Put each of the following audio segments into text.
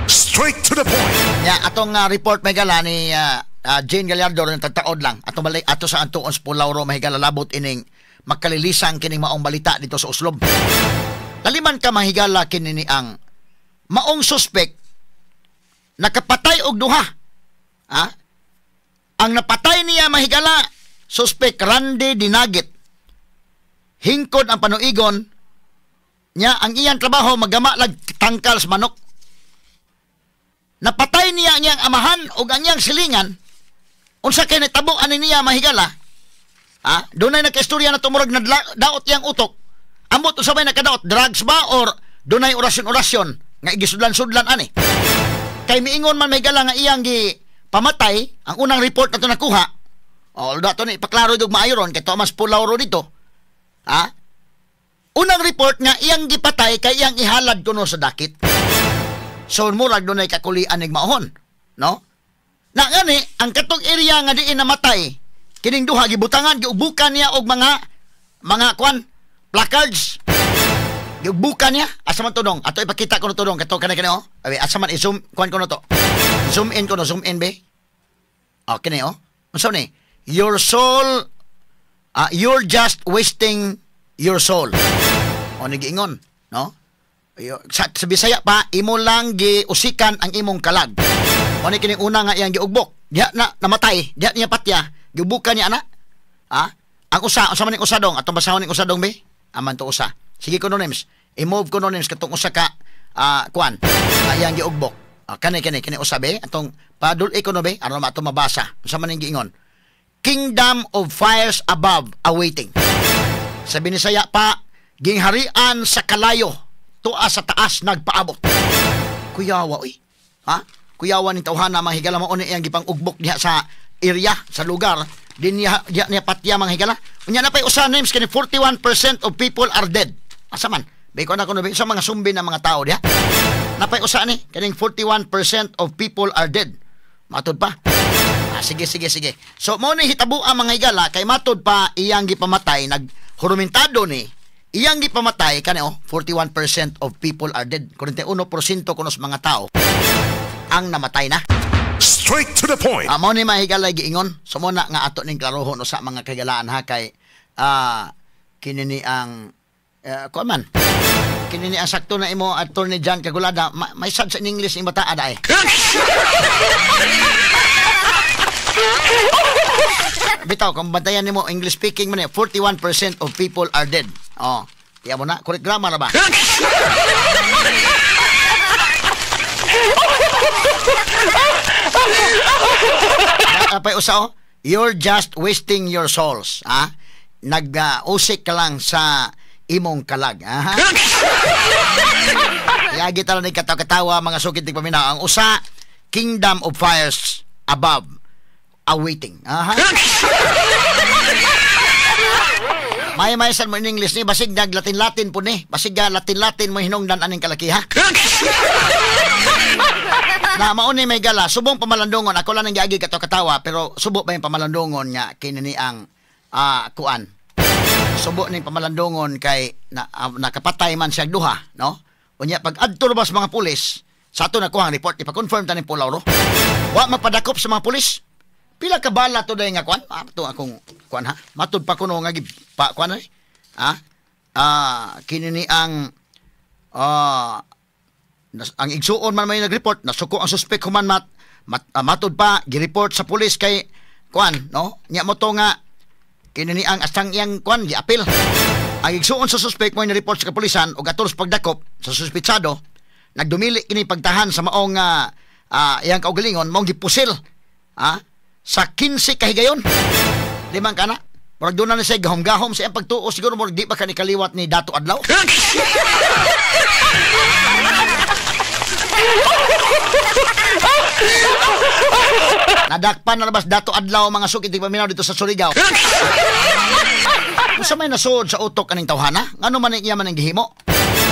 Straight to the point. Ya, atong report may gala ni Jane Gallardo rin tagtaod lang. Ato sa Antuon sa Pulauro mahigala labot ining makalilisang kining maong balita dito sa Uslob. Laliman ka mahigala kini ang maong suspek nakapatay og duha. Ang napatay niya mahigala suspek Randy Dinagit. Hingkod ang panuigon niya ang iyang trabaho magama lag tangkal sa manok. Napatay niya niyang amahan o ang iyang silingan. Unsa kay nitabo ani niya mahigala? Dunay nakaistorya na tumurag na daot yang utok. Ambot usabay nakadaot drugs ba or dunay orasyon-orasyon nga igisudlan-sudlan ani. Kay miingon man mahigala nga iyang gi pamatay ang unang report na to nakuha. Dato ni ipaklaro jud maayo ron kay Thomas Pulauro dito. Unang report nga iyang gipatay kay iyang ihalad kuno sa dakit. So murag dunay kakulian ning maohon, no? Na ngani ang katong area nga diin namatay, kining duha gibutangan giubukan niya og mga placards. Giubukan niya asa man tudong. Ato ipakita ko no tudong kato kanay Abi asa man i-zoom kuan ko no to. Zoom in be. Okay ni Unsa ni? Your soul you're just wasting your soul. Giingon, no? Sa Bisaya pa, imo lang giusikan ang imong kalag. O ni kining una nga iyang giugbok. Diya na namatay, diya niya patya, giubukan niya ana. Ang usa man ning usadong, atong basahon ning usadong be. Aman to usa. Sige kuno names. I-move kuno names katong usa ka kuan. Iyang giugbok. Kani usa be, atong padul-i kuno be, aron mato mabasa. Unsa man ning giingon? Kingdom of fires above awaiting. Sa Binisaya pa, gingharian sa kalayo. Tuas sa taas nagpaabot. Kuyawa kuyawa ni tawhana mahigala mo ni iyang gipang ugbok diha sa area sa lugar din niya patya mahigala. Unya na pay usa names kani 41% of people are dead. Asa man? Bay ko na kuno sa mga sumbi na mga tao diha. Napay usa ni kaning 41% of people are dead. Matud pa. Sige. So mo ni hitabo ang mga higala kay matud pa iyang gipamatay naghurumentado ni iyang gipamatay kani 41% of people are dead. 41% kuno sa mga tao ang namatay na. Straight to the point. Mo ni mahigala giingon. So mo na nga ato ning klarohon sa mga kagalaan kay kini ni ang kuan kini ni ang sakto na imo Attorney John Kagulada may sad sa English ing bata ada Bitaw, kung bantayan nimo English speaking man 41% of people are dead. Tiya mo na, correct grammar na ba? Apay usa you're just wasting your souls. Nag-usik ka lang sa imong kalag. Yagi tala ni katawa mga sukit ng paminaw. Ang usa, Kingdom of Fires above awaiting. May san mo in English ni basig nag Latin po ni. Basig Latin mo hinungdan aning kalaki ha. Na mao ni may gala subong pamalandongon ako lang nang giagi katawa pero subo ba yung pamalandongon nya kinini ang kuan. Subo ning pamalandongon kay nakapatay man siya duha, no? Unya pag adto bas mga pulis sa ato nakuha ang report ipa-confirm ta ni Pulauro. Wa magpadakop sa mga pulis. Pila ka bala to day nga kuan? To akong kuan ha. Matud pa kuno nga pa kuan ay. Kinini ang ang igsuon man may nag-report nasuko ang suspect human matud pa gi-report sa pulis kay kuan no? Nya mo to nga kinini ang asang iyang kuan gi-apil. Ang igsuon sa suspect mo ni-report sa kapulisan ug atul sa pagdakop sa suspetsado nagdumili kini pagtahan sa maong iyang kaugalingon maong gipusil. Sa 15 kahigayon. Limang kana. Murag doon na siya gahom-gahom sa iyang pagtuo. Siguro murag di ba kanikaliwat ni Dato Adlaw? Nadakpan na labas Dato Adlaw mga sukit ng paminaw dito sa Surigao. Kung sa may nasuod sa utok kaning tawhana, ngano man iya man ang gihimo?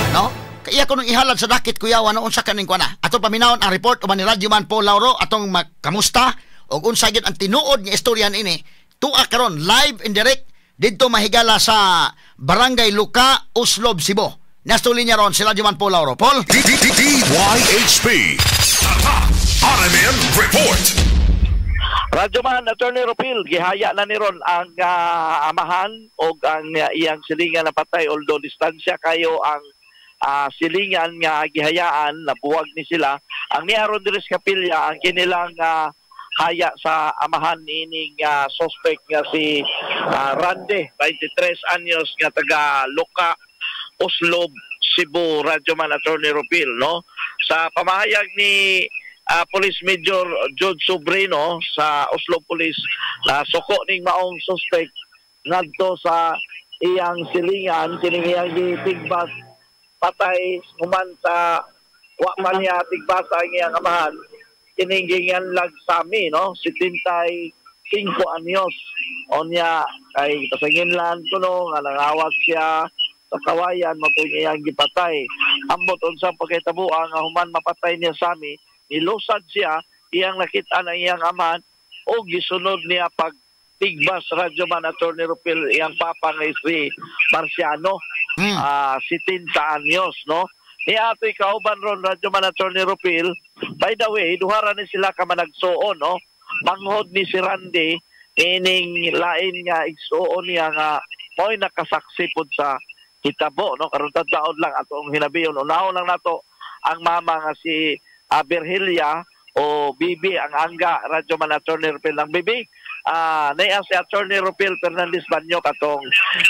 No? Kaya ko nung ihalad sa dakit kuyawa noon sa kaning kuana. Atong paminawon ang report o man ni Radyo Man Pulauro atong kamusta o unsa gid ang tinuod nga istoryan ini tuwa karon live and direct didto mahigala sa Barangay Luka, Uslob, Cebu. Nastuli niya ron sila Radyo Man Pulauro. Paul? DYHP Crime in Report. Radyoman Attorney Ropil, gihaya na ni ron ang amahan o ang iyang silingan na patay, although distansya kayo ang silingan nga gihayaan, nabuwag ni sila. Ang niaron diri sa kapilya, ang kinilang haya sa amahan ining suspect nga si Randy, 23 anyos nga taga Luka, Oslob, Cebu. Radyoman Attorney Ropil, no? Sa pamahayag ni Police Major George Sobrino sa Oslo Police, na suko ning maong suspect ngadto sa iyang silingan, kining iyang gitigbas patay human sa wa pa niya tigbasa ang iyang amahan, kining ginganlag sami, no? 75 anyos onya kay kasanginlan kuno nga nangawat siya sa kawayan mapuy iyang gipatay. Ambot unsa pagkitabuan nga human mapatay niya sami, nilusad siya, iyang nakita na iyang aman o gisunod niya pag tigbas. Radyoman Attorney Ropil, iyang papa nga si Marciano, 70 anyos, no? Niya ato'y kauban ron, Radyoman Attorney Ropil. By the way, duhara ni sila ka managsuon, no? Manghod ni si Randy, ining lain nga igsuon niya nga mo'y nakasaksi po sa hitabo, no? Karon taon lang atong hinabiyon. Unahon lang nato ang mama nga si Virgilia o Bibi ang angga. Radyoman Attorney Ropil ng Bibi. Naya si Attorney Ropil Fernandez Banyo katong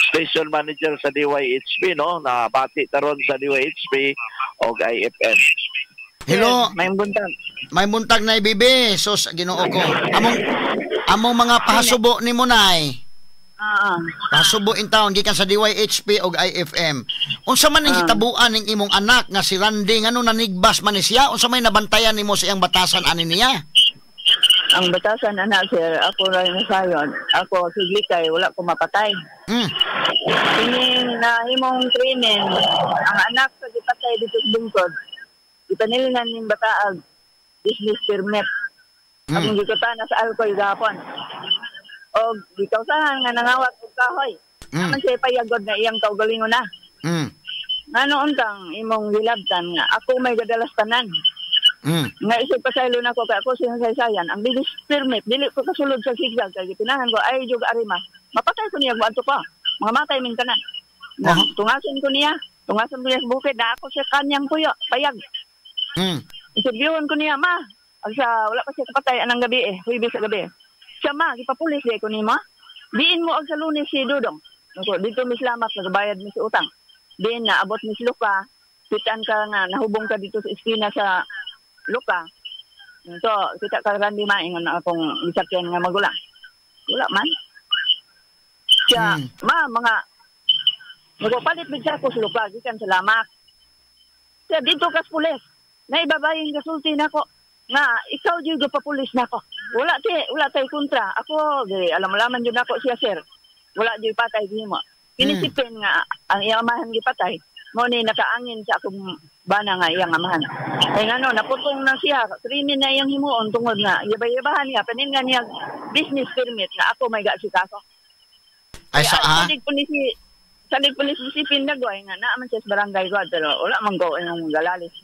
station manager sa DYHP, no? Na bati taron sa DYHP o IFM. Hello. May buntag na Bibi. Sus, Ginoo ko. Among mga pahasubo ni mo nay. Pasubo in town gikan sa DYHP og IFM. Unsa man ning hitabuan ning imong anak nga si Randy ngano nanigbas man ni siya? Unsa may nabantayan nimo sa iyang batasan ani niya? Ang batasan anak sir, ako ra na sayon. Ako sige kay wala ko mapatay. Kining na imong training ang anak sa gipatay dito sa bungkod. Ipanilingan ning bataag business permit. Ang gikutana sa alcohol gapon. O gikausahan nga nangawat og kahoy. Naman siya payagod na iyang kaugalingon na. Ngano untang imong gilabtan nga ako may gadalas tanan. Nga isip pasaylo na ko kay ako sinasaysayan ang business permit dili ko kasulod sa sigsag kay gitinahan ko ay jug arima. Mapatay ko niya adto pa. Mga matay min tanan. Tungason ko niya sa bukid na ako siya kanyang puyo payag. Interviewon ko niya ma. Asa wala pa siya kapatay anang gabi huwibis sa gabi. Siya ma, ipapulis ko ni ma. Diin mo og sa Lunes si Dudong. Dito mislamat, nagbayad mi si utang. Diin na, abot mi si Luka. Kitaan ka nga, nahubong ka dito sa iskina sa Luka. So, kita ka Randy maingon na akong isakyan nga magulang. Wala man. Siya, ma, mga nagpapalit bigsa ko sa Luka. Gikan salamat. Siya, dito kas pulis. Naibabayin kasulti na ko. Nga, ikaw dito papulis na ko. Wala tay kontra. Ako, alam-alaman dyan ako siya, sir. Wala dyan patay din mo. Inisipin nga, ang iyang amahan gipatay. Mo ni nakaangin sa akong bana nga iyang amahan. Kaya nga no, naputong na siya. Krimin na iyang himuon tungod nga. Yabay-yabahan niya. Panin nga niya business permit na ako may gasikaso. Ay, salig pulis isipin na goy nga. Naaman siya sa barangay ko. Pero wala man go yung galalis.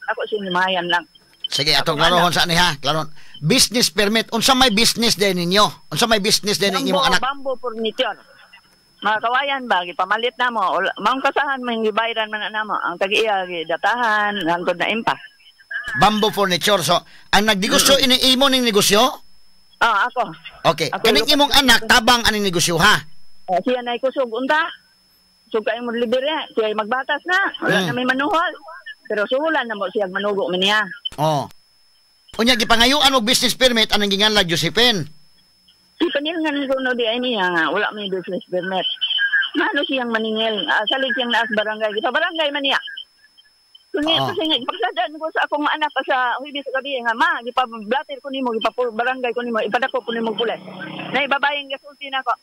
Ako sinimayan lang. Sige, atong klarohon sa ani ha. Klaron. Business permit. Unsa may business din ninyo? Unsa may business din ninyo anak? Bamboo furniture. Mga kawayan ba, gipamalit na mo. Maong kasahan mo yung gibayran man na mo. Ang tag-iya, datahan, hangtod na impa. Bamboo furniture. So, ang nagdegosyo, iniimo ning negosyo? Ako. Okay. Kaning imong anak, tabang aning negosyo ha? Siya na ikusog, unta. Suga yung libre. Siya magbatas na. Wala na may manuhol. Pero suhulan na mo siya manugo man niya. Unya gipangayuan og business permit anang ginganlag Josephine. Ipanilngan ko no di ay niya nga wala may business permit. Mano siyang maningil. Salig siyang naas barangay. Kita barangay man niya. Kasi nga ipagsadaan ko sa akong anak sa huwibis sa gabi nga ma gipablatter ko nimo barangay ko nimo ipadako ko nimo pulis. Na ibabayang gasulti na ko.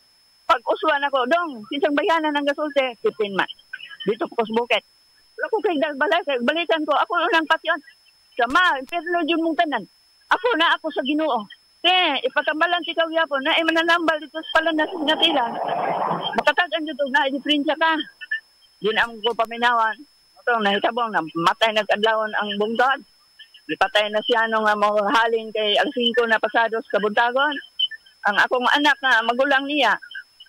Pag uswan ako dong sinsang bayanan ng gasulti 15 man. Dito ko sa bukid. Wala ko kay balikan ko. Ako unang patyon. Sama, pero yun mong tanan. Ako sa Ginoo. Ipatambalan si Kaw Yapon na mananambal dito sa palanas nga tila. Makatagan dito na diferensya ka. Yun ang ko paminawan. Ito, nahitabong na matay nag-adlawon ang bungtod. Ipatay na siya nung halin kay alas 5 na pasados kabuntagon. Ang akong anak na magulang niya,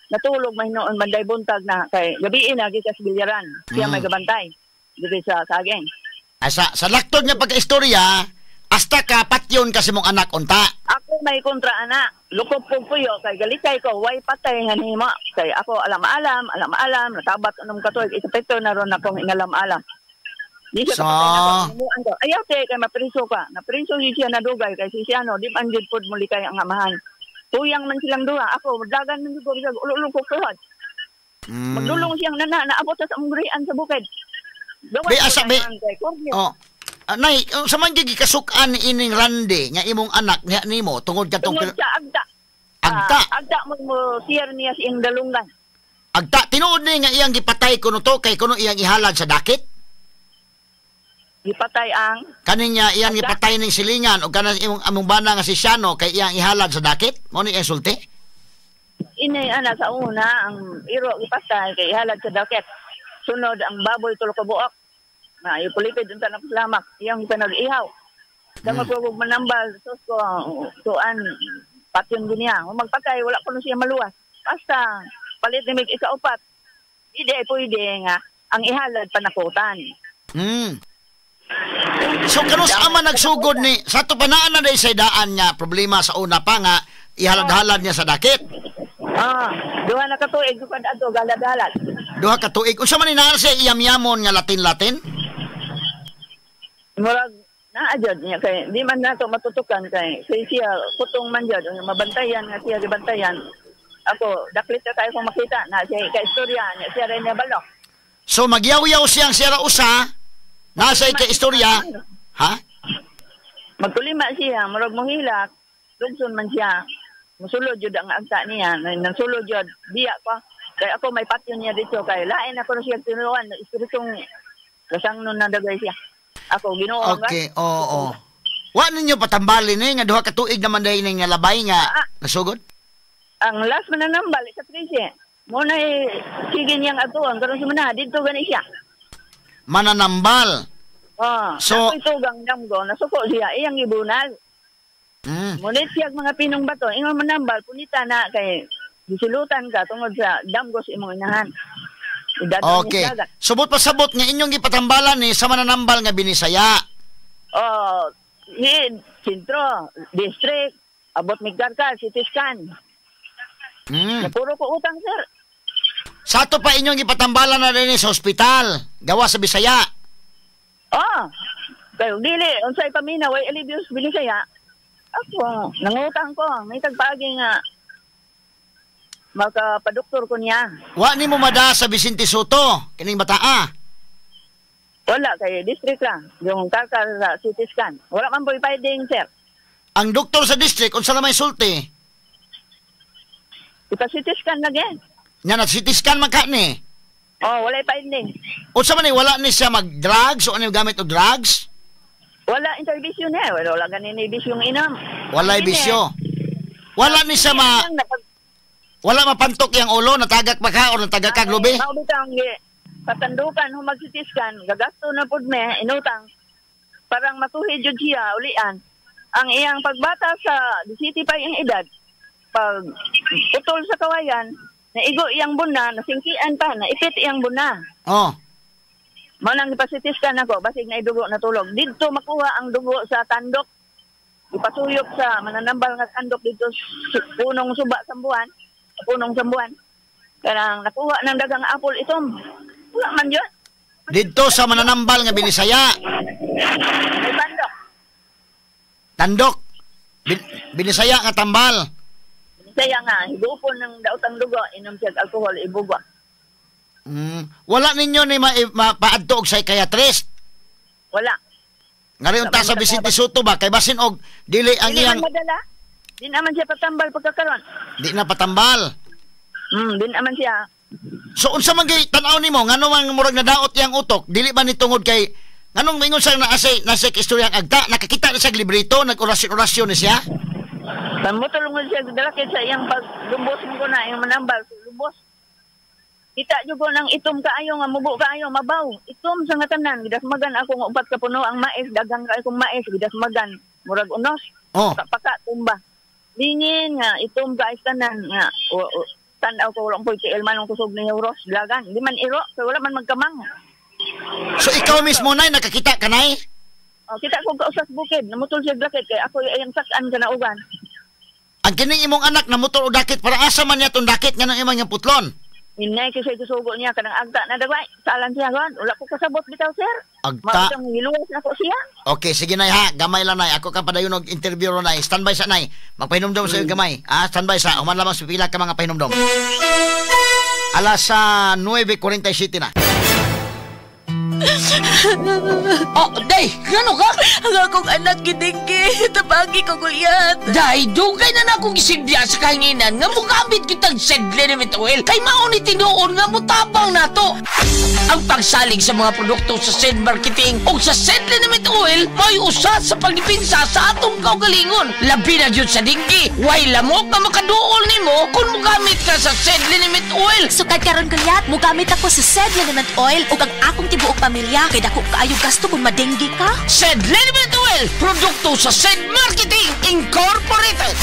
natulog mahinoon manday buntag na kay gabi na gikas bilyaran. Siya may gabantay dito sa saging. Ay, sa laktod nga pagka-istorya, hasta ka patyon kasi mong anak unta. Ako may kontra anak. Lukop po puyo kay galikay ko way patay nga nimo. Kay ako alam-alam, natabat unong katuig isapekto na ron akong inalam-alam. Di siya kapatay na ko. Ayaw te kay mapriso ka. Napriso siya na dugay kay si Siano, di man gid pud muli kay ang amahan. Tuyang man silang duha. Ako, dagan man ko siya, ululong ko kuhod. Maglulong siyang naabot sa umgrian sa bukid. Be, asa, be. Oh. Nay, sa man gigi kasukan ni ining Randy, nga imong anak niya nimo, tungod ka tungod sa agda. Agda? Agda mo siyer niya sa iyang dalungan. Agda, tinuod ni nga iyang gipatay kuno to, kay kuno iyang ihalad sa dakit? Gipatay ang kaninya iyang gipatay ning silingan o kanan imong among bana nga si Siano kay iyang ihalad sa dakit mo ni insulti. Inay ana sa una ang iro gipatay kay ihalad sa dakit. Sunod ang baboy tulo ka buok na ipulipid unta na paslamak iyang pinag-ihaw. Damo ko manambal sus ko tuan patyon ginya magpatay wala ko siya maluwas basta palit ni mig ikaupat ide pwede nga ang ihalad panakutan. So kanus ama nagsugod ni sa to panaan na day sa daan nga problema sa una pa nga ihalad-halad niya sa dakit. Duha na ka tuig ko kadto galad-halad. Duha ka tuig. Unsa man inaar siya iyam-yamon nga Latin-Latin? Murag naadjod niya kay di man nato matutukan kay siya putong man jud mabantayan nga siya gibantayan. Ako daklit ka kay ko makita na siya kay istorya niya siya rin balok. So magyaw-yaw siyang sira usa nasa ka-istorya, ha? Magtulima siya, murag mohilak, lugson man siya. Musulod jud ang agta niya, nagsulod jud biya ko. Kay ako may patyon niya dito kay lain ako siya tinuruan, espiritong kasangnon na dagay siya. Ako Ginoo. Okay, oo. Wa ninyo patambalin nga duha ka tuig naman dai ning labay nga nasugod? Ang last man nambal sa 13. Mo na sige niyang atuan karon sumana dito gani siya. Mananambal. So itugang damgo nasuko siya iyang ibunal. Munit siya mga pinong bato ingon manambal punita na kay gisilutan ka tungod sa damgo sa imong inahan. Okay. Subot pasabot nga inyong gipatambalan ni sa mananambal nga Binisaya. Sentro, district, abot Migdarka, City Scan. Puro ko utang, sir. Sa to pa inyong gipatambalan na rin sa ospital, gawa sa Bisaya. Kayo dili, unsay pamina, way alibios Binisaya. Ako, nangutang ko, may tagpagi nga makapadoktor ko niya. Wa ni mo mada sa Vicente Soto, kining bataa. Wala, kay district lang. Yung kakar sa CT scan. Wala man po ipahiding, sir. Ang doktor sa district, unsa na may sulti? Ipa-CT scan lagi. Nya na CT scan man ka ni. Wala ipahiding. Unsa man ni wala ni siya mag-drugs o ano gamit og drugs? Wala intervision niya. Wala ganin ibisyo yung inam. Wala ibisyo. Wala ni siya wala mapantok yang ulo, natagak ba ka o natagak ka globe? Maubitang patandukan humag CT scan, gagasto na pud me inutang. Parang matuhi jud siya ulian. Ang iyang pagbata sa 17 pa iyang edad, pag utol sa kawayan, naigo iyang buna, nasingkian pa, naipit iyang buna. Manang ipasitis ka na ko, basig na idugo na tulog. Dito makuha ang dugo sa tandok. Ipasuyok sa mananambal nga tandok dito punong suba sambuan. Punong sambuan. Karang nakuha ng dagang apple itom. Wala man yun. Dito sa mananambal nga Binisaya. May tandok. Tandok. Binisaya nga tambal. Binisaya nga. Higupon ng daotang dugo. Inom siya alcohol. Ibugwa. Wala ninyo ni mapaadto og psychiatrist? Wala. Ngari unta sa Vicente Soto ba kay basin og dili ang iyang madala. Di naman siya patambal pagkakaron. Di na patambal. Di naman siya. So unsa man gay tan-aw nimo ngano man murag nadaot iyang utok? Dili ba ni tungod kay nganong mingon sa nasa istoryang agta nakakita na sa librito nag-orasyon ni siya? Pamutulungon siya dalakit sa iyang paglumbos mo na iyang manambal lubos. Kita jugo ng itom kaayo nga mubo kaayo mabaw. Itom sa nga tanan gidasmagan ako nga upat ka puno ang mais dagang kay kong mais gidasmagan murag unos. Oh. Paka tumba. Dingin nga itom guys tanan nga tanaw ko walang PTL man ang kusog ni Euros dagan. Di man iro kay wala man magkamang. So ikaw mismo nay nakakita ka nay? Oh, kita ko kausas bukid namutol siya dakit kay ako ayang sakan sa naugan. Ang kining imong anak na motor o dakit para asa man niya tong dakit nga nang imong yung putlon? Inay kasi susugo niya kanang agta na dagway. Saalan siya ron. Wala ko kasabot bitaw sir. Agta. Mautang hiluwas na ko siya. Okay, sige nay ha. Gamay lang nay. Ako ka padayon og interview ron nay. Standby sa nay. Magpahinomdom sa iyo gamay. Standby sa. Human lamang pila ka mga pahinomdom. Alas 9:47 na. Oh, day, gano ka? Ang akong anak gidinggi, tabagi ko guyat. Day, dugay na akong isidya sa kanginan nga mugamit kitang Sedlenimate oil kay mauni tinuon nga mutabang nato. Ang pagsalig sa mga produkto sa Sed Marketing o sa Sedlenimate oil may usa sa pagdipinsa sa atong kaugalingon. Labi na jud sa dinggi, way lamok nga makaduol nimo kung mugamit ka sa Sedlenimate oil. Sukad karon guyat, mugamit ako sa Sedlenimate oil ug ang akong tibuok pamilya kay dako kaayo gasto kung madenggi ka. Sedlenimate oil, produkto sa Sed Marketing Incorporated.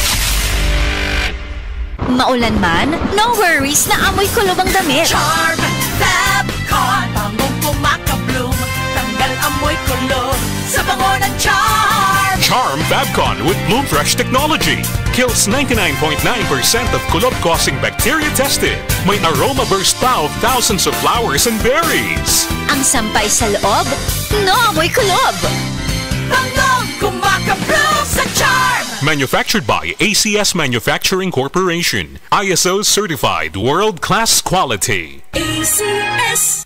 Maulan man, no worries na amoy kulob ang damit. Charm Fabcon, bangong pumakabloom, tanggal amoy kulob sa bango ng Charm. Charm Fabcon with Bloom Fresh technology kills 99.9% of kulob-causing bacteria tested. May aroma burst pa of thousands of flowers and berries. Ang sampay sa loob, no amoy kulob. Bangong pumakabloom sa Charm. Manufactured by ACS Manufacturing Corporation. ISO certified world-class quality. ACS.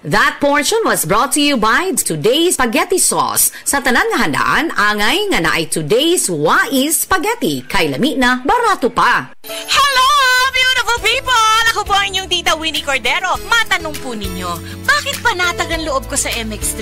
That portion was brought to you by Today's Spaghetti Sauce. Sa tanan nga handaan, angay nga naay Today's Wais Spaghetti. Kay lami na, barato pa. Hello, beautiful people! Ako po ang inyong tita Winnie Cordero. Matanong po ninyo, bakit panatag ang loob ko sa MX3?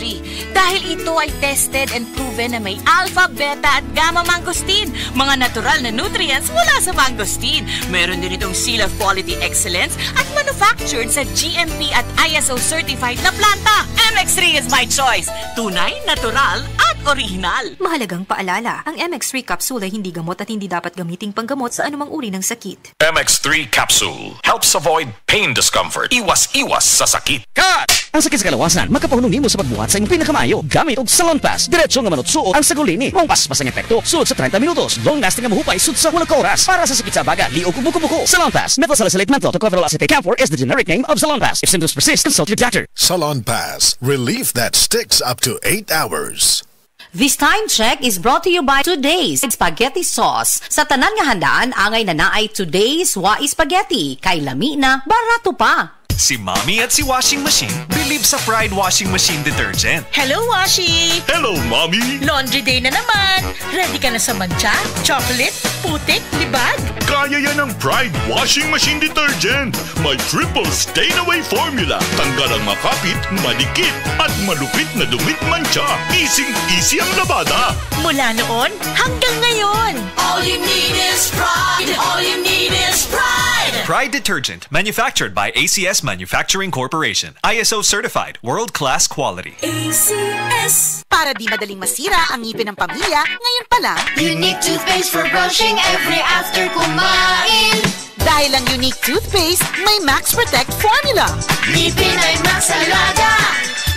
Dahil ito ay tested and proven na may alpha, beta at gamma mangosteen. Mga natural na nutrients mula sa mangosteen. Meron din itong Seal of Quality Excellence at manufactured sa GMP at ISO certified na planta. MX3 is my choice. Tunay, natural at original. Mahalagang paalala, ang MX3 capsule ay hindi gamot at hindi dapat gamiting panggamot sa anumang uri ng sakit. MX3 capsule helps avoid pain discomfort. Iwas-iwas sa sakit. Cut! Ang sakit sa kalawasan, makapahunong nimo sa pagbuhat sa iyong pinakamayo. Gamit og Salon Pass. Diretso nga manutsuot ang sagulini. Mong paspas ang epekto. Suot sa 30 minutos. Long lasting nga mahupay. Suot sa hulog ka oras. Para sa sakit sa baga, liog ug buko-buko. Salon Pass. Methylsalicylate menthol tocopherol acetate camphor is the generic name of Salon Pass. If symptoms persist, consult your doctor. Salon Pass. Relief that sticks up to 8 hours. This time check is brought to you by Today's Spaghetti Sauce. Sa tanan nga handaan, angay na naay Today's Wais Spaghetti. Kay lami na, barato pa. Si Mommy at si Washing Machine believe sa Pride Washing Machine Detergent. Hello, Washi! Hello, Mommy! Laundry day na naman. Ready ka na sa mancha, chocolate, putik, libag? Kaya yan ang Pride Washing Machine Detergent. May triple stain-away formula. Tanggal ang makapit, malikit, at malupit na dumit mancha. Easy ang labada. Mula noon hanggang ngayon. All you need is pride. All you need is pride. Pride Detergent, manufactured by ACS Manufacturing Corporation. ISO certified, world-class quality. ACS. Para di madaling masira ang ngipin ng pamilya, ngayon pa lang, Unique toothpaste for brushing every after kumain. dahil ang Unique toothpaste may Max Protect formula. Ngipin ay Max Alaga,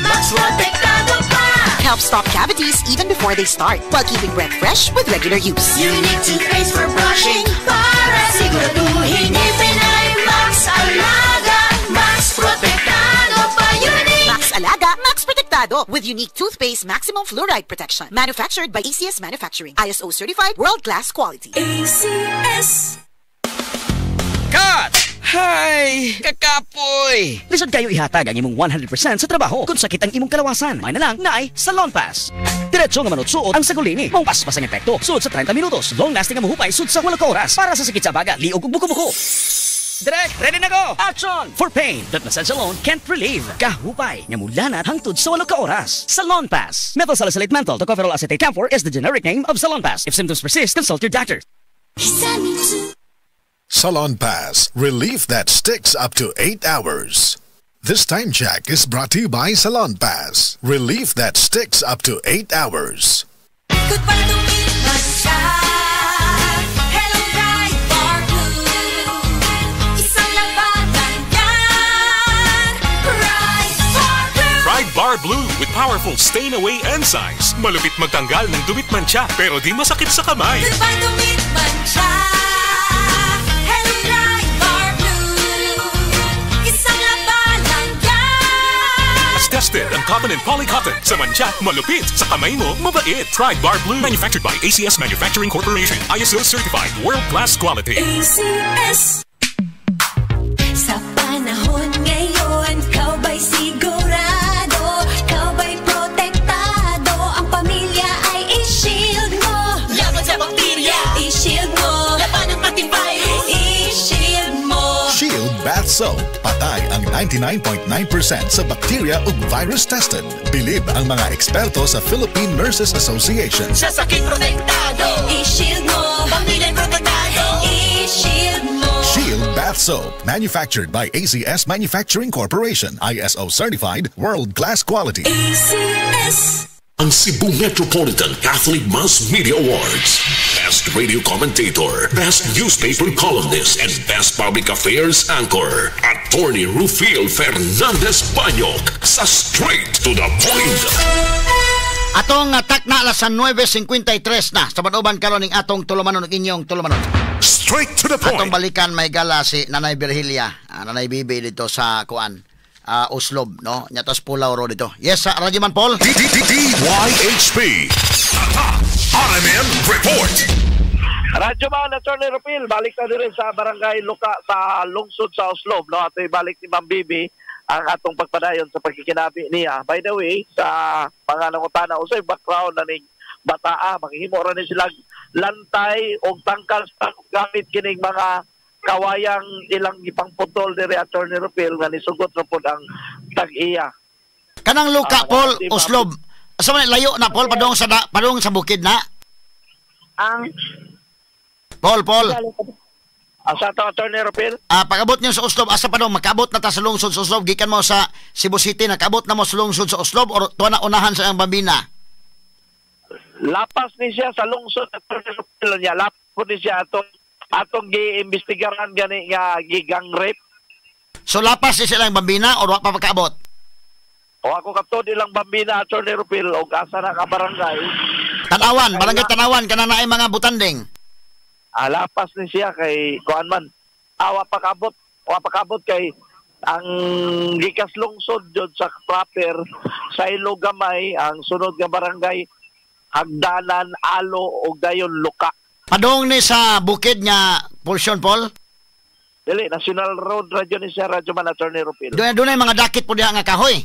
Max Protektado pa. Helps stop cavities even before they start, while keeping breath fresh with regular use. Unique toothpaste for brushing para siguraduhin ngipin ay Max Alaga, Max Protektado pa. Unique Max Alaga, Max Protectado with Unique toothpaste maximum fluoride protection. Manufactured by ACS Manufacturing. ISO certified world-class quality. ACS. Cut! Hi! Kakapoy! Lisod kayo ihatag ang imong 100% sa trabaho kung sakit ang imong kalawasan. May na lang na ay Salon Pass. Diretso nga manutsuot ang sagulini. Mong paspas ang epekto. Suot sa 30 minutos. Long lasting nga mahupay. Suot sa hulog ka oras. Para sa sakit sa baga, liog ug buko-buko. Direk, ready na go! Action! For pain that massage alone can't relieve. Kahupay nga mulanat hangtod sa hulog ka oras. Salon Pass. Methylsalicylate menthol tocopherol acetate camphor is the generic name of Salon Pass. If symptoms persist, consult your doctor. Hisamitsu. Salon Pass, relief that sticks up to 8 hours. This time check is brought to you by Salon Pass, relief that sticks up to 8 hours. Good para dumit mancha. Hello Pride Bar Blue. Isang labanan yan. Pride Bar Blue. Pride Bar Blue with powerful stain-away enzymes. Malupit magtanggal ng dumit mancha pero di masakit sa kamay. Good para dumit mancha. Hello Pride Bar Blue. Isang labanan yan. As tested ang cotton and polycotton. Sa mancha, malupit. Sa kamay mo, mabait. Pride Bar Blue. Manufactured by ACS Manufacturing Corporation. ISO certified. World-class quality. ACS. Sa panahon ngayon, kau ba'y sigurado? Kau ba'y protektado? Ang pamilya ay i-shield mo. Laban sa bakterya, i-shield mo. Laban ng pating virus, i-shield mo. Shield Bath Soap. Patay ang 99.9% sa bacteria ug virus tested. Bilib ang mga eksperto sa Philippine Nurses Association. Sa sakit protektado, i-shield mo. Pamilya protektado, i-shield mo. Shield Bath Soap. Manufactured by ACS Manufacturing Corporation. ISO certified. World-class quality. ACS. Ang Cebu Metropolitan Catholic Mass Media Awards. Best Radio Commentator, Best Newspaper Columnist, and Best Public Affairs Anchor. Attorney Rufil Fernandez Banyok sa Straight to the Point. Atong atak na alas 9:53 na sa manuban karon ning atong tulumanon ug inyong tulumanon. Straight to the point. Atong balikan may gala si Nanay Virgilia, Nanay Bibi dito sa kuan. Uslob, no? Nyatos Pulaw Road dito. Yes, Radyo Man Paul. DYHP. RMN Report. Radyo Man, Attorney Rupil, balik na din sa Barangay Luka sa lungsod sa Uslob, no? At balik ni Ma'am Bibi ang atong pagpadayon sa pagkikinabi niya. By the way, sa mga nangutana usay background na ning bataa, maghimo ra ni sila lantay o tangkal sa gamit kining mga kawayang ilang ipangputol diri Attorney Rupil nga nisugot ra pud ang tag-iya. Kanang Luka Paul Uslob. Asa man layo na Paul padung sa bukid na? Ang Paul. Asa to Attorney Rupil? Pag-abot niyo sa Uslob, asa pa daw makaabot na ta sa lungsod sa Uslob, gikan mo sa Cebu City, nakaabot na mo sa lungsod sa Uslob or tuwa na unahan sa ang Bambina? Lapas ni siya sa lungsod Attorney Rupil niya. Lapas po ni siya atong gi-imbestigaran gani nga gigang rape. So lapas ni sila ang Bambina or wa pa makaabot? O ako katod ilang Bambina Attorney Rupil o asa na ka barangay. Tanawan, barangay Tanawan kana naay mga butanding. Lapas ni siya kay kuan man. Wa pa kabot kay ang gikas lungsod jud sa proper sa Ilog Gamay ang sunod nga barangay Hagdanan, Alo ug dayon Luka. Padong ni sa bukid nga portion Paul? Dili, National Road radyo ni siya Radyo Man Attorney Rupil. Doon ay mga dakit po diha nga kahoy.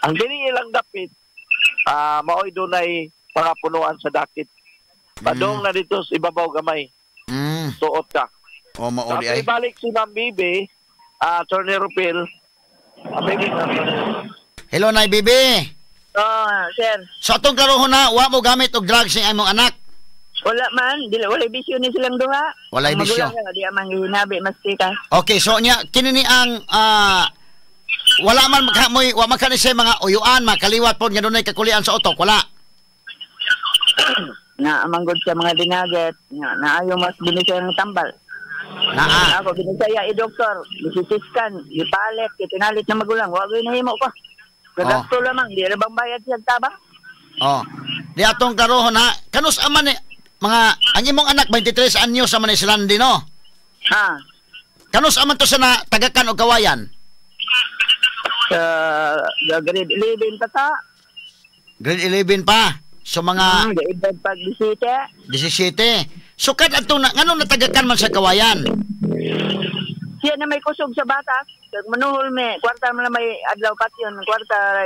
Ang dili ilang dapit maoy dunay mga punuan sa dakit. Padong na dito sa ibabaw gamay. Suot ka. O mauli ay. Balik si Ma'am Bibi, Attorney Rupil. Hello Nay Bibi. Sir. So atong karoon na wa mo gamit og drugs sa imong anak. Wala man, wala bisyo ni silang duha. Wala bisyo. Di amang hinabi mastika. Okay, so nya kinini ang wala man wa man kanisa mga uyuan, makaliwat pod nga dunay kakulian sa utok, wala. Na amanggod sa mga dinaget, naayo mas binisaya ng tambal. Ako binisaya doktor, bisisiskan, ipalit, kitinalit na magulang, wa gyud nahimo ko. Gagasto lamang, di ra bang bayad siya tabang? Di atong karoon ha, kanus aman ni mga ang imong anak 23 anyo sa Manislandi no? Kanus aman to sa na tagakan o kawayan? Grade 11 pa ta. Grade 11 pa. So mga grade pag 17. So kad adto na ngano natagakan man sa kawayan? Siya na may kusog sa batas. Kag manuhol me, kwarta man may adlaw patyon, kwarta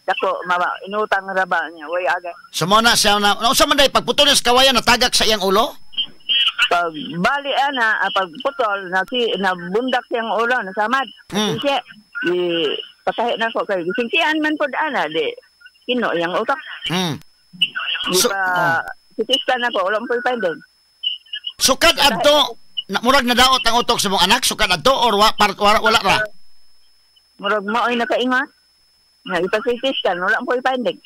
dako inutang ra ba niya way aga. So mo na siya na unsa man day pagputol sa kawayan natagak sa iyang ulo? Pag bali pagputol na bundak siyang ulo nasamad. Kasi patahe na ko kay gisingtian man pud ana di kino yang utak. So sitiskan ako ulang pud finding. So kad adto murag nadaot ang utok sa mong anak sukad adto or wala ra? Murag mao'y nakaingat. Nga ipasitis ka, wala po ipinding.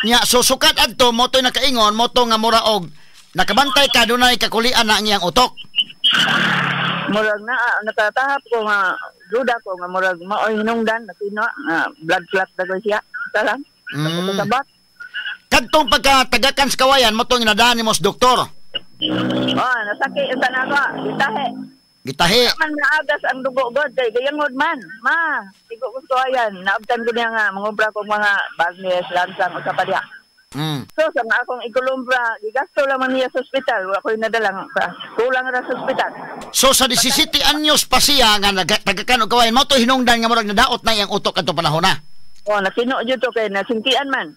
Nya, so sukad adto, mo to'y nakaingon, mo to nga mura og nakabantay ka, dunay kakulian na ang iyang utok. Murag na, natatahap ko nga, duda ko nga murag mao'y hinungdan, nakino, blood clot na ko siya. Ito lang, sabat. Kadtong pagkatagakan sa kawayan, mo tong inadaan ni mos doktor. Nasakit sa nago, Gitahe. Man naagas ang dugo god kay gayangod man. Ma, tigo ko ayan. Naabtan ko niya nga mangubra ko mga bagnes, lansang o kapadya. So sa nga akong ikulumbra, gigasto lang man niya sa ospital. Wala ko nadala nga. Kulang ra sa ospital. So sa 17 anyos pa siya nga nagtagakan og kawayan, mo to hinungdan nga murag nadaot na iyang utok adto panahon na. Nakino jud to kay nasingtian man.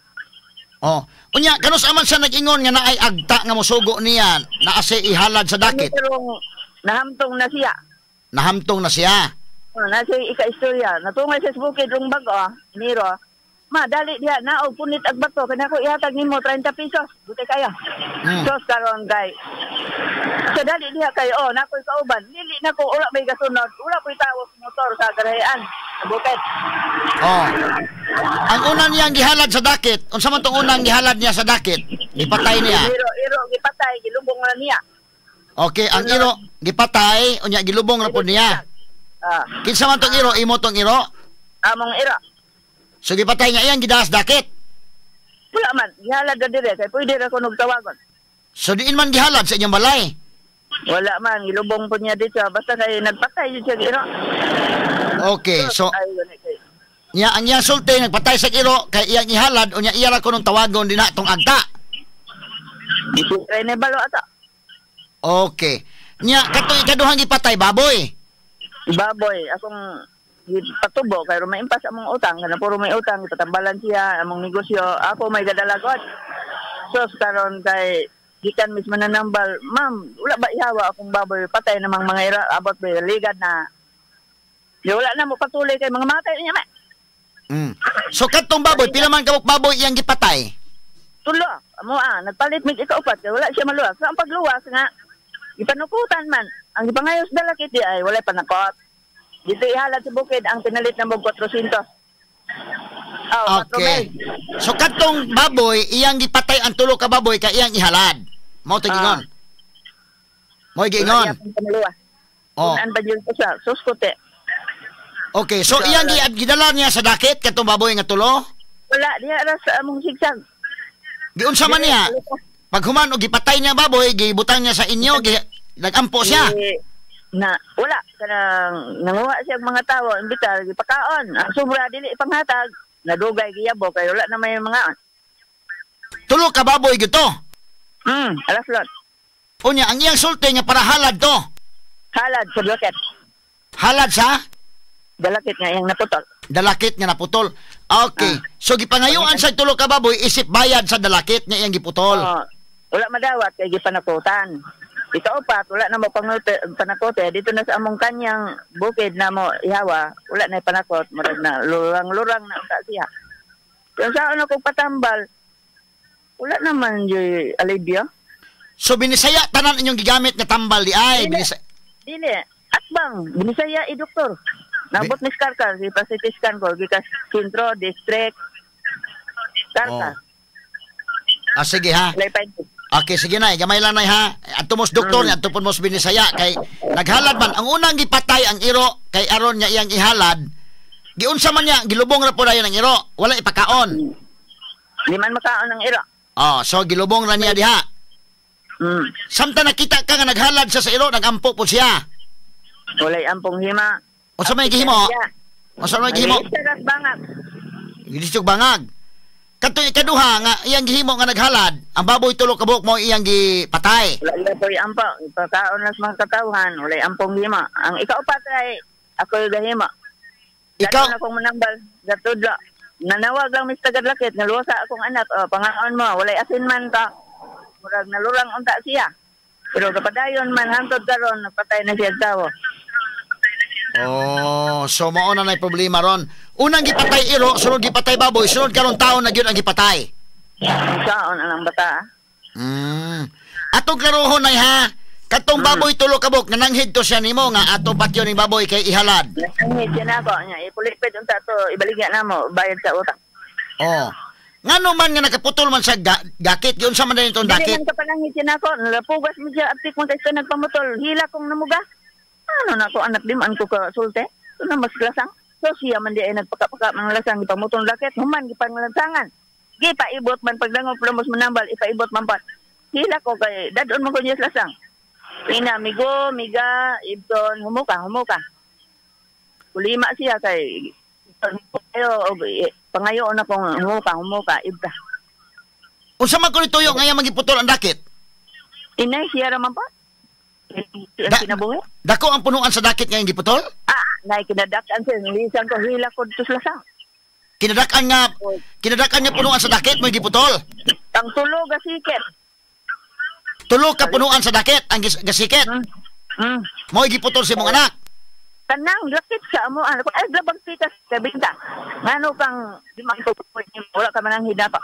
Unya, kanus aman siya nag-ingon nga naay agta nga mosugo niya, naase ihalad sa dakit. Nahamtong na siya. Nahamtong na siya. Nasa ika-istorya. Natungay sa bukid rung bago, Niro. Ma, dali diha, naog punit ag bato. Kaya ako ihatag nimo 30 pesos. Buti kaya. So, karon kay. So, dali diha kayo. Nako'y kauban. Lili na ko, ula may kasunod. Ula ko'y tawag motor sa garayan. Sa bukid. Ang una niyang gihalad sa dakit, unsa man tong unang gihalad niya sa dakit? Ipatay niya. Iro, gipatay. Gilubong na niya. Okay, ang iro gipatay, unya gilubong ra pud niya. Kinsa man tong iro, imo tong iro? Among iro. So gipatay niya iyang gidas dakit. Wala man, gihalad na dire kay pwede ra ko nagtawagon. So diin man gihalad sa inyong balay. Wala man, gilubong pud niya dito basta kay nagpatay jud siya iro. Okay, so niya ang iyang sulti nagpatay sa iro kay iyang ihalad unya iya ra ko nung tawagon dinha tong agta. Dito kay ne balo ata. Okay. Nya katong ikaduhang gipatay baboy. Baboy, akong patubo kay rumaimpas among utang, kana puro may utang itatambalan siya among negosyo. Ako may gadalagot. So karon kay gikan mismo na nambal, ma'am, wala ba ihawa akong baboy patay namang mga ira abot ba ligad na. Di wala na mo patuloy kay mga matay niya ma. So katong baboy, pila man kabuk baboy iyang gipatay? Tulo. Amo nagpalit mig ikaupat kay wala siya maluwas. Sa ang pagluwas nga ipanukutan man. Ang ipangayos dalakit di ay walay panakot. Dito ihalad sa bukid ang pinalit na mong 400. Okay. So katong baboy, iyang gipatay ang tulo ka baboy kay iyang ihalad. Mao to gingon. Mo gingon. An ba yun sa suskote. Okay, so iyang gidala niya sa dakit katong baboy nga tulo? Wala diha ra sa among sigsag. Giunsa man niya? Pag human og gipatay niya baboy, gibutang niya sa inyo, nagampo siya. Na wala kanang nanguha siya og mga tawo, imbitar gipakaon. Ang sobra dili ipanghatag, nadugay giyabo kay wala na may mga. Tulo ka baboy gito. Alas lot. Unya ang iyang sulti nga para halad to. Halad sa dalakit. Halad sa dalakit nga iyang naputol. Dalakit nga naputol. Okay. So gipangayuan sa tulo ka baboy isip bayad sa dalakit nga iyang giputol. Wala madawat kay gipanakutan. Ikaupat, wala na mo panakote. Dito na sa among kanyang bukid na mo ihawa, wala na panakot. Marag na, lurang-lurang na sa siya. Kung saan ako patambal, wala naman yung alibyo. So binisaya tanan inyong gigamit nga tambal di ay? Dili. Atbang, binisaya doktor. Nabot ni Skarkar, ipa-CT-scan ko, gikas Sintro, District, Skarkar. Sige ha. Okay, sige na, gamay lang na ha. Ato mos doktor niya, ato po mos binisaya. Kay naghalad man, ang unang gipatay ang iro, kay aron niya iyang ihalad, giunsa man niya, gilubong na po na yan ang iro. Wala ipakaon. Di man makaon ang iro. So gilubong na niya diha. Samtang nakita ka nga naghalad siya sa iro, nagampo po siya. Walay ampong hima. O sa may gihimo? O sa may gihimo? Gilisog bangag. Gilisog bangag. Katong ikaduha nga iyang gihimo nga naghalad, ang baboy tulo ka buok mo iyang gipatay. Wala po ampo, ipakaon nas mga katawhan, wala ampong hima. Ang ikaupat ay ako yung gahima. Ikaw na akong manambal, gatudlo. Nanawag lang Mr. Gadlakit, naluwasa akong anak, pangaon mo, wala asin man ka. Murag nalurang unta siya. Pero kapadayon man, hantod karon napatay na siya tawo. So mao na nay problema ron. Unang gipatay iro, sunod gipatay baboy, sunod karon taon na gyud ang gipatay. Taon ang bata. Atong klarohon nay ha. Katong baboy tulo kabok nananghid to siya nimo nga ato patyo ning baboy kay ihalad. Nanghid siya na ako nya ipulipid unta to ibaligya namo bayad sa utang. Oh. Ngano man nga nakaputol man sa gakit yun sa man din itong Dili dakit. man ka pananghid siya na ako nalapugas mo siya aptik mo kay nagpamutol hila kong namuga. Ano na ko anak diman ko ka sulte. Ito na mas lasang. So siya man di ay nagpaka-paka ng lasang ipamutol dakit human gipangalansangan. Gi paibot man pagdango plumos manambal ipaibot man pat. Hila ko kay dadon mo ko niya lasang. Ina, migo, miga, ibton, humuka. Kulima siya kay pangayoon akong humuka, ibta. Unsa man ko nituyo nga magiputol ang dakit? Inay, siya raman pa. Kinabuhi. Dako ang punuan sa dakit nga yung giputol? Nay, kinadakan siya. Nilisan ko, hila ko dito lasang. Kinadakan nga punuan sa dakit mo giputol? Ang tulog gasikit. Tulo ka punuan sa dakit ang gasikit. Mo giputol si mong anak. Tanang lakit sa amo anak ko ay labang pitas kabinta. Ngano kang di man ko wala ka man ang hinapa.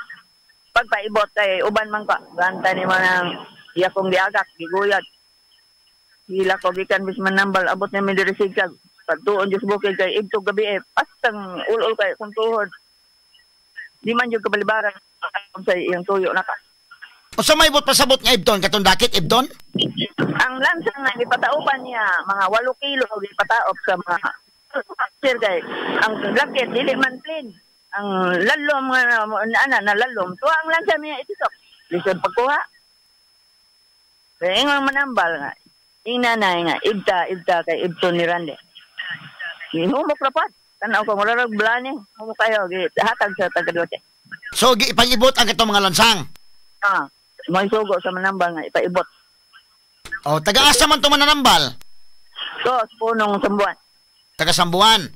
Pagpaibot kay uban man ka. Ganta ni man ang iya kong diagak giguyad. Hila ko gikan bis manambal abot na mi diri sigkag. Pagtuon Diyos bukid kay ibtog gabi pastang ulul kay kung tuhod. Di man jud kabalibaran sa iyang tuyo na ka. O sa may pasabot nga ibton, katong dakit ibton? Ang lansang na ipataupan niya, mga 8 kilo ipataop sa mga sir kay ang lakit, dili man plain. Ang lalom na lalom, tuwa ang lansang niya itisok. Lisod pagkuha. Kaya nga manambal nga. Yung nanay nga, ibta kay ibton ni Rande. Humok rapat. Tanaw ko, mararag blani. Humok kayo, hatag sa tagadwate. So, ipangibot ang katong mga lansang? May sugo sa manambal nga, ipaibot. O, taga-asa man ito mananambal? Sa punong Sambuan. Taga-Sambuan.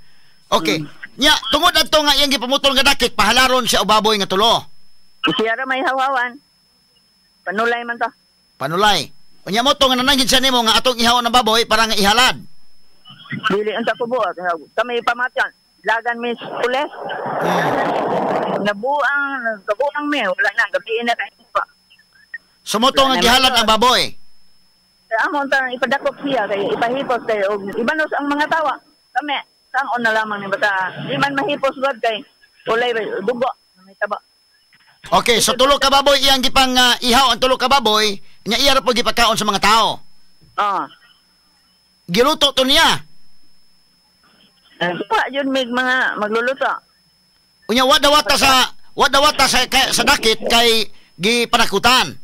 Okay. Nya, tungod ato nga iyang gipamutol nga dakit, pahalaron siya o baboy nga tulo. Siya ra may hawawan. Panulay man to. Panulay. O nya mo to nga nananggid siya nimo nga atong ihaw ng baboy para nga ihalad. Dili ang takubo. Kami pamatyan. Lagan mis pules. Nabuang me. Wala na, gabiin na kayo pa. Sumoto nga gihalad ang baboy. Amon ta ipadakop siya kay ipahipos kay og ibanos ang mga tawa. Kami sang-on na lamang ni bata. Di man mahipos god kay ulay dugo may taba. Okay, so tulo ka baboy iyang gipang ihaw ang tulo ka baboy, nya iya ra po gipakaon sa mga tao. Giluto to niya. Wa jud mig mga magluluto. Unya wadawata sa dakit kay gipanakutan.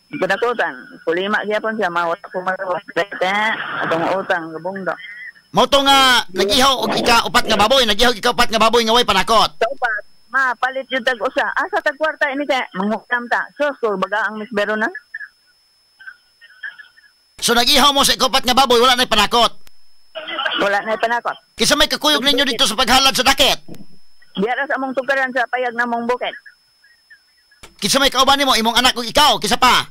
Panakutan, kulima gyapon siya mawat ko magawas atong utang gabungdo. Mo to nga nag-ihaw og ika-upat nga baboy, nag-ihaw ika-upat nga baboy nga way panakot. Sa upat, palit jud tag usa. Asa tag kwarta ini kay manghutam ta. So baga ang misbero na. So nag-ihaw mo sa ika-upat nga baboy, wala na panakot. Wala na panakot. Kisa may kakuyog ninyo dito sa paghalad sa dakit. Diara sa among tukaran sa payag namong bukid. Kisa may kauban nimo imong anak ug ikaw, kisa pa.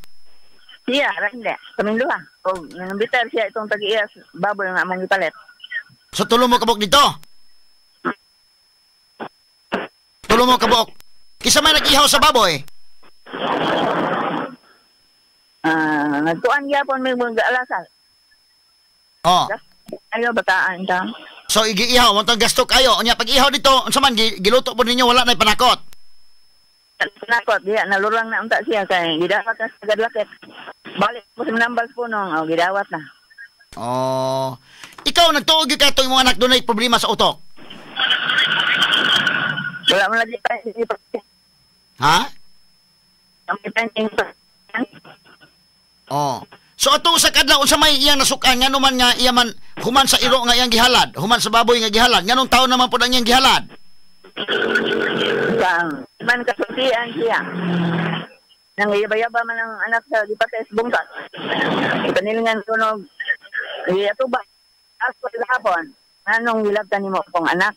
Siya, rande. Kaming duha. O, nangambitar siya itong tag-iyas baboy nga among ipalit. So tulo mo kabok dito? Tulo mo kabok. Kisa may nag-ihaw sa baboy? Nagtuan gyapon may mga alasal. Ayo bataan ta. So igi-ihaw mo tong gasto kayo. Unya pag ihaw dito, unsa man giluto po ninyo wala na panakot. Panakot diya nalurang na unta siya kay gidawat na sa gadlakit. Balik po sa nambal po nung gidawat na. Ikaw nagtuog ka to imong anak dunay problema sa utok. Wala man lagi tayo. Ha? So ato sa kadlaw unsa may iyang nasukan ngano man nga iya man human sa iro nga iyang gihalad, human sa baboy nga gihalad, nganong taon naman pud ang iyang gihalad? Man kasutian siya. Nang iyaba man ang anak sa gipates bungkas. Ipanilingan ko no ato ba ako hapon anong hilabtan nimo akong anak.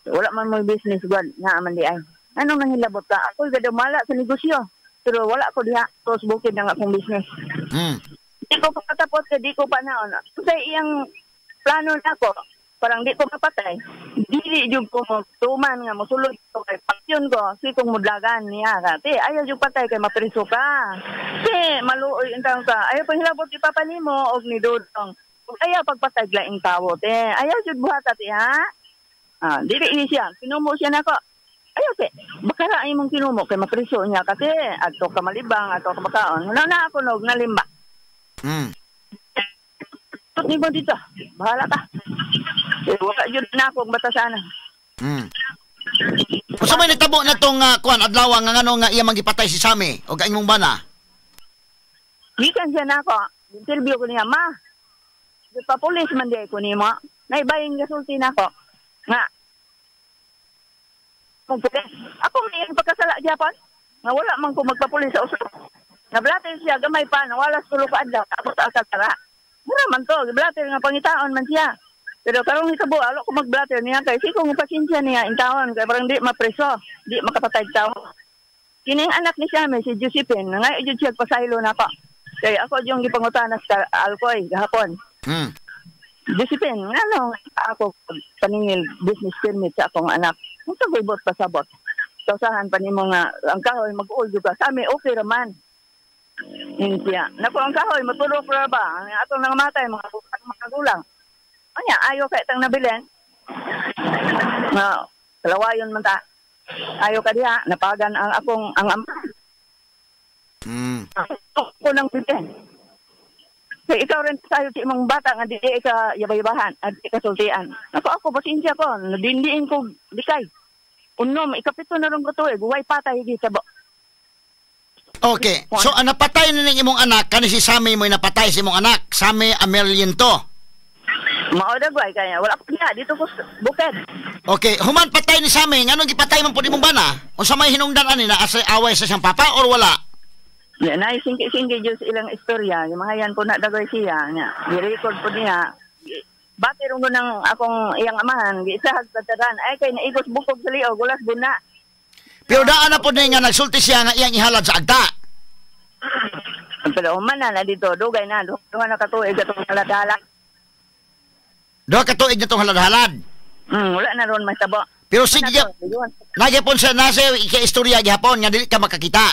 Wala man mo business god nga man di ay. Anong nahilabot ka? Ako gadamala sa negosyo. Pero wala ko diha tos bukid nga akong business. Di ko pa katapos di ko pa naon. Kasi iyang plano na ko parang di ko mapatay. Dili jud ko mo tuman nga mosulod ko kay pasyon ko, si kong mudlagan niya ka. Te, ayaw jud patay kay mapriso ka. Te, maluoy intang ka. Ayaw panghilabot ti papa nimo og ni Dudong. Ayaw pagpatay laing tawo, te. Ayaw jud buhata ti ha. Dili siya. Kinumo siya nako. Ayaw te. Bakara imong kinumo kay mapriso niya kasi adto ka malibang, adto ka makaon. Na ako nog nalimba. Ni mo dito. Bahala ka. Wala yun na akong batasanan. Kung may nagtabo na itong kuan adlaw nga ano nga iya magipatay si Sammy o kaing mong bana? Gikan siya na ako. Interview ko niya, ma. Pa-police man di ko niya mo. Naibayang gasulti na ako. Nga. Ako may pagkasala Japon. Nga wala man ko magpa-police sa uso. Nablatin siya, gamay pa. Nawala sa tulo ka adlaw. Tapos akatara. Mura man to, blatter nga pangitaon man siya. Pero karong hitabo, alo ko mag-blatter niya kay si kung pasensya niya in taon kay parang di mapreso, di makapatay tao. Kining anak ni siya, si Josephine, nga jud siya pasaylo na pa. Kay ako yung gipangutanas sa Alcoy gahapon. Josephine, ano ako paningil business permit sa akong anak. Unsa gibot pasabot. Sausahan pa nimo nga ang kahoy mag-uol jud ka. Sa amin okay raman. Siya. Naku, ang kahoy, matulog pa ba? Ang atong nangamatay, mga gulang. Anya, ayaw ka itang nabilin. Kalawayon man ta. Ayaw ka diha, napagan ang ama. Ako nang pitin. Kaya ikaw rin sayo si imong bata nga di ka yabay-yabahan at di ka sultian. Naku, ako, pasensya ko, nadindiin ko dikay. Unom, ikapito na rin ko to buway patay di sa Okay. So, napatay na ng imong anak, kani si Sammy mo napatay si imong anak. Sammy Amelien to. Maodagway kaya. Wala pa niya. Dito ko bukid. Okay. Human patay ni Sammy. Nga nung ipatay man po imong bana? O sa may hinungdan ani na asay away sa siyang papa or wala? Yan ay singki-singki dyan sa ilang istorya. Yung mga yan po na dagway siya. I-record po niya. Bati rin ko ng akong iyang amahan. Isahag sa taran. Ay kay naigos bukog sa liog. Gulas buna. Pero daan na po na nga nagsulti siya nga iyang ihalad sa agta. Pero uman na dito, dugay na. Duha na katuig itong halad-halad. Duha katuig na itong halad-halad? Wala na ron mas tabo. Pero sige, nagyapon siya nasa ika-istorya gihapon nga dili ka makakita.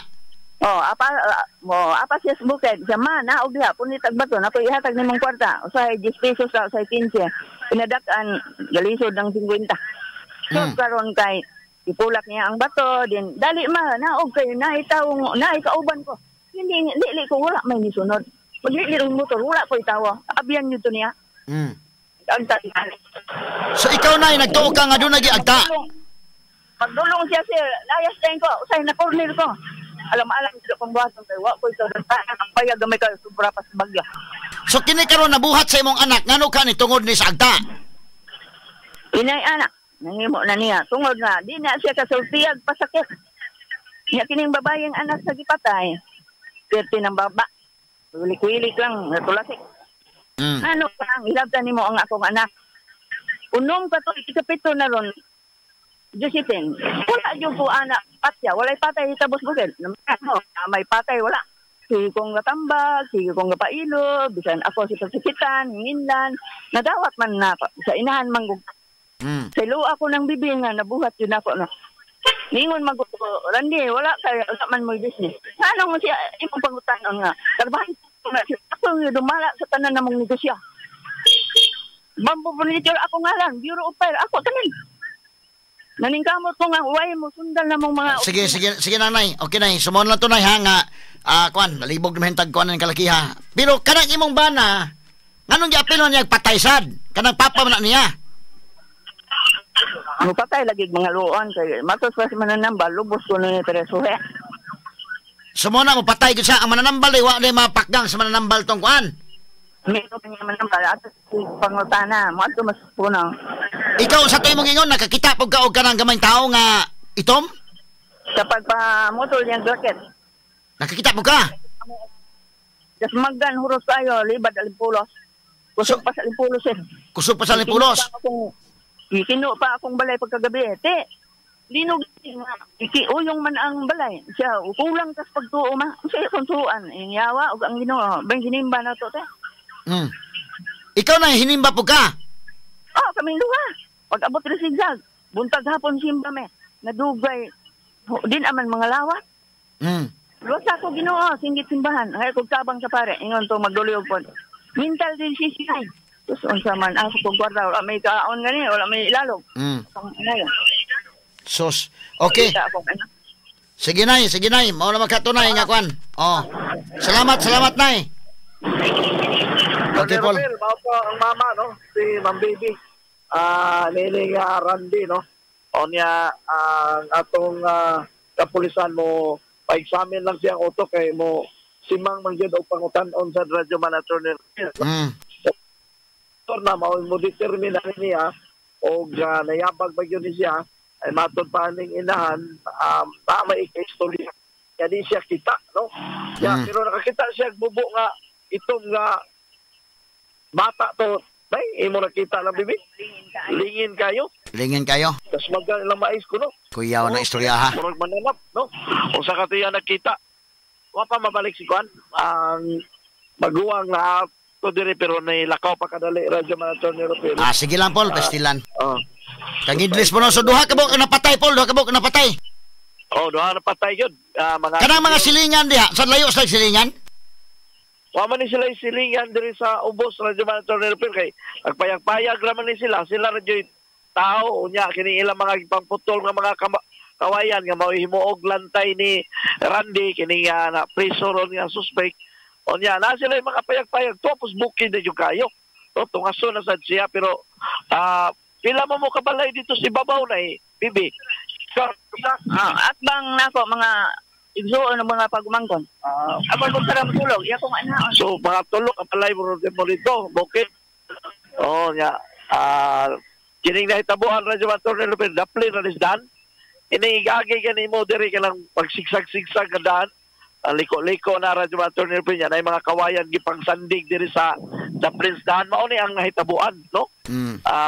Apa siya sa bukid. Siya man, naog diha, punitag ba to? Nato ihatag ni mong kwarta. Usay 10 pesos sa usay 15. Pinadakan, galisod ng 50. So, karon kay ipulak niya ang bato, din dali naog kayo naikauban ko. Hindi ko wala may nisunod. Magli ng motor, wala ko itawa. Abiyan nyo to niya. So ikaw na nagtuog ka nga doon nag-iagta. Pagdulong siya sir, layas tayo ko, usay na corner ko. Alam dito kong buhatong kayo, wala ko ito ang payag gamay kayo, sobra pa sa bagya. So kini karon nabuhat sa imong anak, ngano ka ni tungod ni sa agta? Inay anak. Nangimo na niya. Tungod na, di na siya kasultiyag pasakit. Niya kining babayang anak sa gipatay. Pwerte ng baba. Wilik-wilik lang, natulasik. Ano pa ang ilabtan mo ang akong anak? Unom ka to, ikapito na ron. Josephine, wala yung po anak patya. Wala'y patay itabos bukid. May patay, wala. Sige kong gatambag, sige kong gapailo, bisan ako si pasikitan, hinginlan. Nadawat man na sa inahan manggug. Sa ilo ako ng bibing nga, nabuhat yun ako. No? Ningon Randy, wala kaya man mo business. Ano mo siya, imong pangutanon nga. Karbahan ko na siya. Ako yung dumala sa tanan namang negosya. Bambo furniture ako nga lang, Bureau of Fire, ako tanin. Naningkamot ko nga, huwag mo, sundal na mong mga... Sige nanay, okay nay, sumon lang to nay ha nga, kuan, nalibog na mahintag kuan ng kalakiha. Pero kanang imong bana, nganong giapilo niya patay sad? Kanang papa man niya? Mupatay lagi mga luon kay matos pa si mananambal lubos ko ni Teresuhe. Sumuna mo patay gid siya ang mananambal wa day mapakgang sa mananambal tong kuan. Meron niya mananambal at pangutana mo ato mas puno. Ikaw sa tuig mong ingon nakakita pag ka og kanang gamay tao nga itom? Kapag pa motor niyang jacket. Nakakita mo ka? Just magdan huros tayo libad alimpulos. Kusog pa sa alimpulos eh. Kusog pa sa alimpulos? Ikino pa akong balay pagkagabi. Te, linog nga. Ikiuyong man ang balay. Siya, kulang kas pagtuo ma. Siya kung tuuan. Yawa, o ang ginoo. Bang hinimba na to, te. Ikaw na, hinimba po ka? Oh, kaming duha. Pag-abot rin sigsag, buntag hapon simba me. Nadugay, din aman mga lawat. Lusa ko Ginoo, singgit simbahan. Hay kog tabang sa pare, ingon to magduliyog po. Mental din siya. Tapos unsa man ako kog gwarda, wala may kaon gani, wala may ilalog. Sus. Okay. Sige nay. Mao na magkatunay nga kwan. Oh. Salamat nay. Okay, Paul. Mao po ang mama, no? Si Ma'am Baby. Nining Randy, no? O niya, ang atong kapulisan mo, pa-examine lang siyang auto kay mo simang mangyod o pangutan-on sa radyo man attorney. Na mo determine na niya o nayabag ba yun siya ay matod pa ning inahan may istorya kaya di siya kita, no? Pero nakakita siya bubo nga itong nga bata to bay imo nakita lang bibi lingin kayo tas maggan lang mais ko, no? Kuyaw na istorya ha murag mananap, no? O sa katiya nakita wa pa mabalik si Kwan ang maguwang na to dire pero nilakaw pa kadali radyo man attorney Rupil. Sige lang Paul, pastilan. Kang Idris mo no, so duha ka buok napatay Paul, duha napatay. Duha napatay yun. Kanang mga silingan diha, sa layo sa silingan? Wa man ni sila silingan diri sa ubos radyo man attorney Rupil kay nagpayag-payag raman ni sila radyo tao unya kini ilang mga pangputol nga mga kawayan nga mauhimuog lantay ni Randy kini na preso ron nga suspect. O niya, na sila yung mga payag-payag. Tapos booking na yung kayo. Tungaso na sa siya. Pero, pila mo kabalay dito si Babaw na Bibi. At bang nako, mga igsuon ng mga pagumangkon. Ako kung sarang tulog, iya kong anaon. So, mga tulog, kabalay mo dito. Bukit. O niya, kining nahitabuhan na yung attorney Lupin, dapli na nisdan. Inigagay ka ni mo, diri ka lang pagsigsag-sigsag ka daan. Ang liko-liko na radyo attorney Rupil niya na mga kawayan gipang sandig diri sa Prince Dahan mao ni ang nahitabuan, no?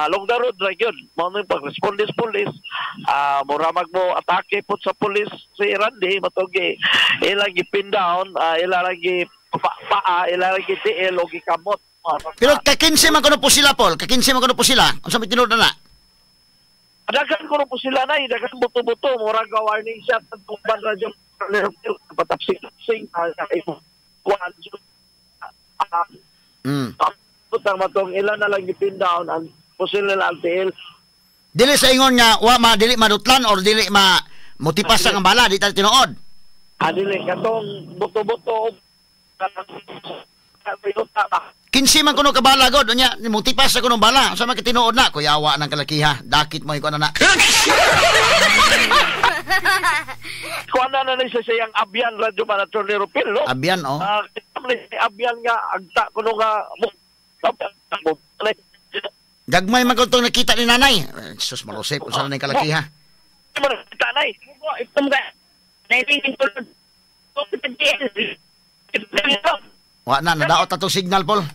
Long the road ra gyud mao ni pag-responde police muramag mo atake pud sa police si Randy matugi ilang gipin down ilang gi ilang gi TL o gikamot. Pero kakinse man kuno po sila Paul, kakinse man kuno po sila. Unsa may tinud na? Dagan kuno po sila na dagan buto-buto murag warning shot at kumban radyo patapsing putang matong ilan na lang gipin down ang posible na LTL. Dili sa ingon nga wa dili madutlan or dili motipas ang bala di tayo tinuod. Dili katong buto-buto kinsi man kuno ka bala god unya motipas sa kuno bala sa man tinuod na kuyawa nang kalakiha dakit mo iko na. Kuan na siya siyang abyan radyo man attorney Rupil, no? Abyan, oh. Abyan nga agta kuno nga gagmay man kuno nakita ni nanay. Jesus marosep unsa na kalakiha. Kita nay. Itom ga. Nailingin tulod. Wa na nadaot atong signal Paul.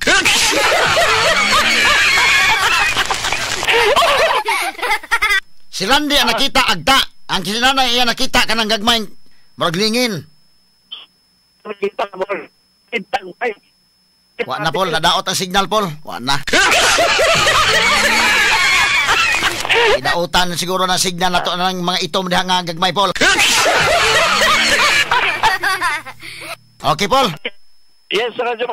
Si Randy ang nakita agta. Ang kisinanay iya nakita kanang gagmay muraglingin. Wa na Paul, nadaot ang signal Paul. Wa na. Idautan siguro ng signal nato ng mga itom diha nga gagmay Paul. Okay Paul. Yes, radyo.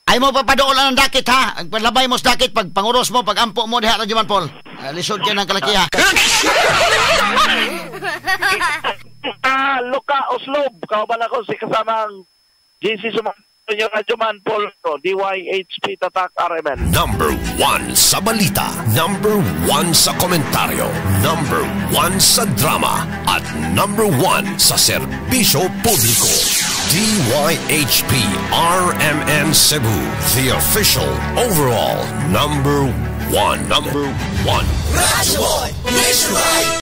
Ay mo papadool ang dakit ha. Ang panlabay mo sa dakit pag panguros mo, pag ampo mo diha radyo man Paul. Lisod ka ng kalakiha. Luka Oslob, kauban ako si kasamang GC Sumanyo Radyo Man Paul, DYHP Tatak RMN. Number 1 sa balita, number 1 sa komentaryo, number 1 sa drama, at number 1 sa serbisyo publiko. DYHP RMN Cebu, the official overall number 1. Radyo Nationwide.